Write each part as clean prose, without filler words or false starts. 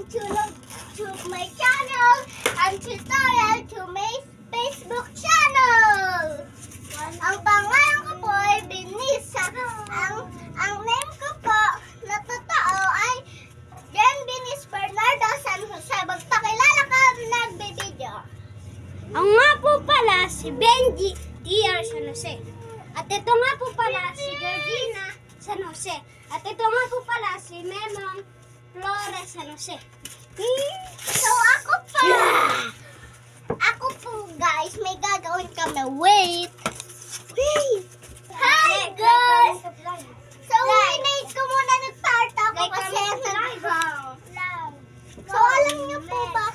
to my channel and tutorial to my Facebook channel. Ang pangalan ko po ay Benisa. Ang name ko po na totoo ay Jen Benis Bernardo San Jose. Magpakilala ka nagbibideo. Ang nga po pala si Benji T.R. San Jose. At ito nga po pala si Georgina San Jose. At ito nga po pala si Memong Flores San Jose. So ako po guys, may gagawin kami. Wait. Hi guys! So winate ko muna nag-start ako kasi so alam niyo po ba?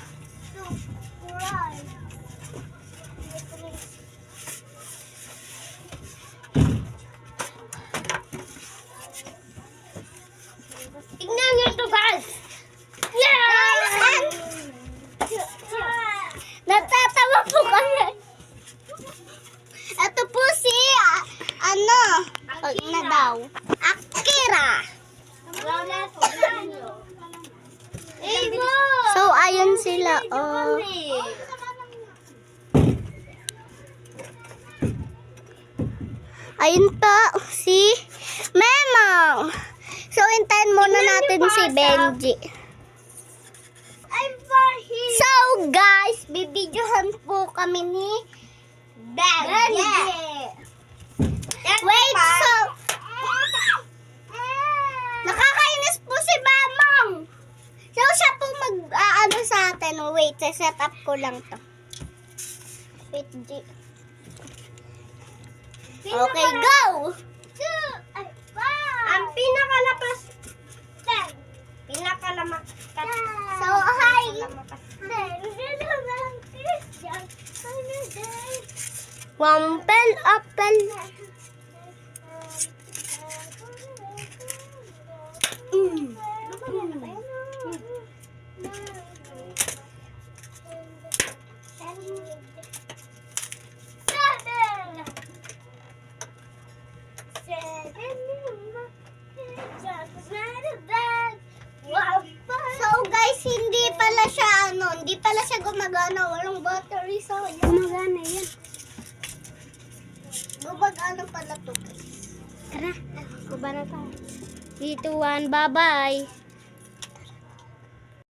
Tignan niyo ito guys! Natatawa po kami. Ito po si, na daw. Akira. So, ayun sila, oh. Ayun po, si Memong. So, hintayin muna natin si Benji. So, guys, bibidyohan po kami ni Benji. Wait, so, nakakainis po si Memong. So, siya po mag-ano sa atin. Wait, set up ko lang to. Wait, G. Okay, go! Ang pinakalapas. Pinakalamak. So, hi! Wampel apel. So guys, hindi pala siya gumagana, walang battery so Gumagana yan. gumagana pala to guys. Tara, kuba na tayo. 3, 2, 1, bye-bye.